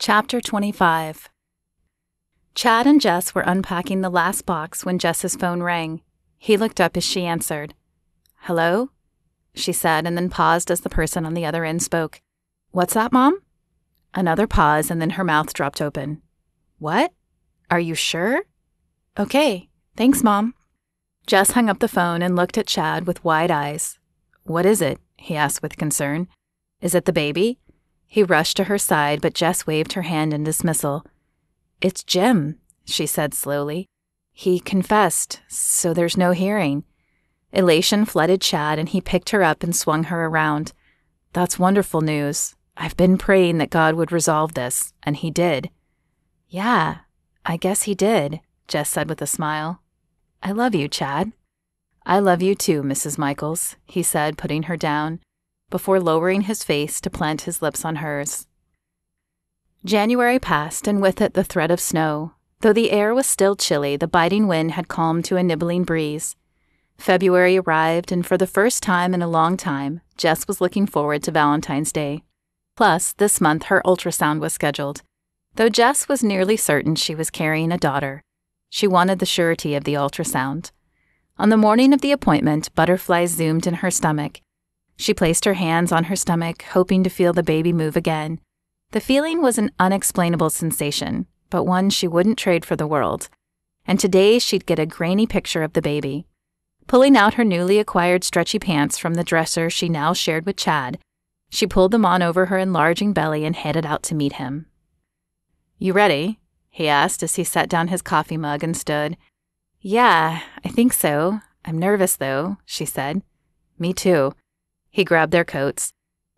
Chapter 25. Chad and Jess were unpacking the last box when Jess's phone rang. He looked up as she answered. "Hello?" she said, and then paused as the person on the other end spoke. "What's that, Mom?" Another pause, and then her mouth dropped open. "What? Are you sure?" "Okay, thanks, Mom." Jess hung up the phone and looked at Chad with wide eyes. "What is it?" he asked with concern. "Is it the baby?" He rushed to her side, but Jess waved her hand in dismissal. "It's Jim," she said slowly. "He confessed, so there's no hearing." Elation flooded Chad, and he picked her up and swung her around. "That's wonderful news. I've been praying that God would resolve this, and he did." "Yeah, I guess he did," Jess said with a smile. "I love you, Chad." "I love you too, Mrs. Michaels," he said, putting her down, before lowering his face to plant his lips on hers. January passed, and with it the threat of snow. Though the air was still chilly, the biting wind had calmed to a nibbling breeze. February arrived, and for the first time in a long time, Jess was looking forward to Valentine's Day. Plus, this month her ultrasound was scheduled. Though Jess was nearly certain she was carrying a daughter, she wanted the surety of the ultrasound. On the morning of the appointment, butterflies zoomed in her stomach. She placed her hands on her stomach, hoping to feel the baby move again. The feeling was an unexplainable sensation, but one she wouldn't trade for the world. And today she'd get a grainy picture of the baby. Pulling out her newly acquired stretchy pants from the dresser she now shared with Chad, she pulled them on over her enlarging belly and headed out to meet him. "You ready?" he asked as he set down his coffee mug and stood. "Yeah, I think so. I'm nervous, though," she said. "Me too." He grabbed their coats.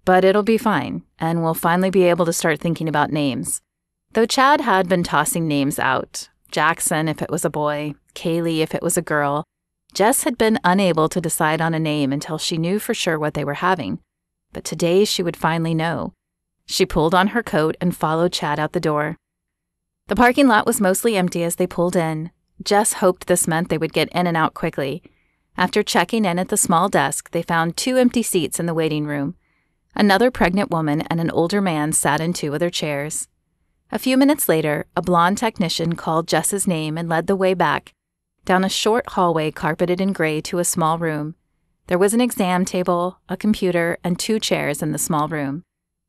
"But it'll be fine, and we'll finally be able to start thinking about names." Though Chad had been tossing names out, Jackson if it was a boy, Kaylee if it was a girl, Jess had been unable to decide on a name until she knew for sure what they were having. But today she would finally know. She pulled on her coat and followed Chad out the door. The parking lot was mostly empty as they pulled in. Jess hoped this meant they would get in and out quickly. After checking in at the small desk, they found 2 empty seats in the waiting room. Another pregnant woman and an older man sat in 2 other chairs. A few minutes later, a blonde technician called Jess's name and led the way back, down a short hallway carpeted in gray to a small room. There was an exam table, a computer, and 2 chairs in the small room.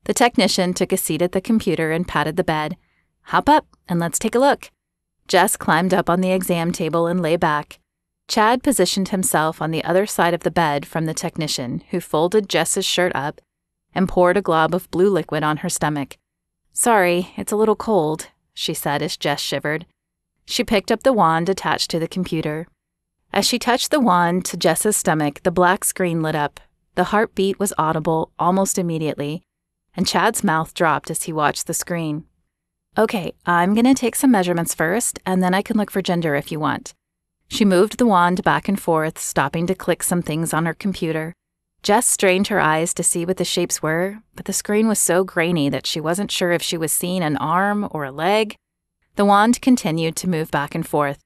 The technician took a seat at the computer and patted the bed. "Hop up and let's take a look." Jess climbed up on the exam table and lay back. Chad positioned himself on the other side of the bed from the technician, who folded Jess's shirt up and poured a glob of blue liquid on her stomach. "Sorry, it's a little cold," she said as Jess shivered. She picked up the wand attached to the computer. As she touched the wand to Jess's stomach, the black screen lit up. The heartbeat was audible almost immediately, and Chad's mouth dropped as he watched the screen. "Okay, I'm going to take some measurements first, and then I can look for gender if you want." She moved the wand back and forth, stopping to click some things on her computer. Jess strained her eyes to see what the shapes were, but the screen was so grainy that she wasn't sure if she was seeing an arm or a leg. The wand continued to move back and forth.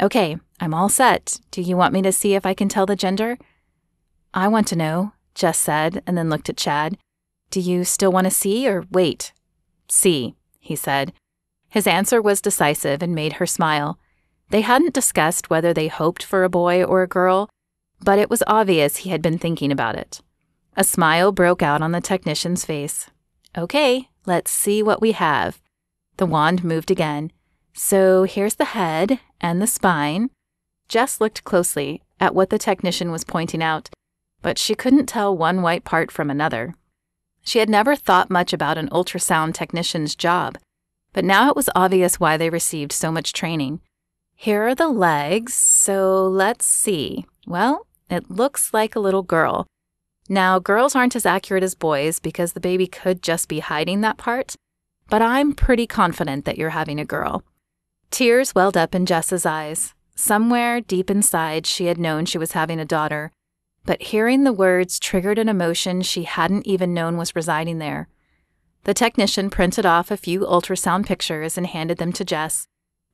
"Okay, I'm all set. Do you want me to see if I can tell the gender?" "I want to know," Jess said, and then looked at Chad. "Do you still want to see or wait?" "See," he said. His answer was decisive and made her smile. They hadn't discussed whether they hoped for a boy or a girl, but it was obvious he had been thinking about it. A smile broke out on the technician's face. "Okay, let's see what we have." The wand moved again. "So here's the head and the spine." Jess looked closely at what the technician was pointing out, but she couldn't tell one white part from another. She had never thought much about an ultrasound technician's job, but now it was obvious why they received so much training. "Here are the legs, so let's see. Well, it looks like a little girl. Now, girls aren't as accurate as boys because the baby could just be hiding that part, but I'm pretty confident that you're having a girl." Tears welled up in Jess's eyes. Somewhere deep inside, she had known she was having a daughter, but hearing the words triggered an emotion she hadn't even known was residing there. The technician printed off a few ultrasound pictures and handed them to Jess.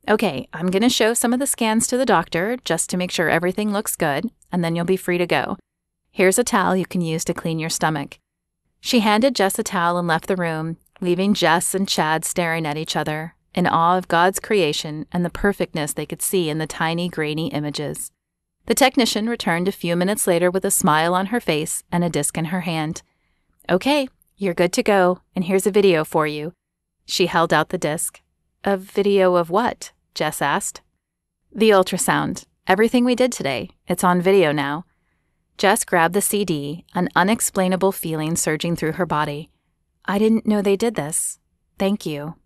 "Okay, I'm going to show some of the scans to the doctor just to make sure everything looks good, and then you'll be free to go. Here's a towel you can use to clean your stomach." She handed Jess a towel and left the room, leaving Jess and Chad staring at each other, in awe of God's creation and the perfectness they could see in the tiny, grainy images. The technician returned a few minutes later with a smile on her face and a disc in her hand. "Okay, you're good to go, and here's a video for you." She held out the disc. "A video of what?" Jess asked. "The ultrasound. Everything we did today. It's on video now." Jess grabbed the CD, an unexplainable feeling surging through her body. "I didn't know they did this. Thank you."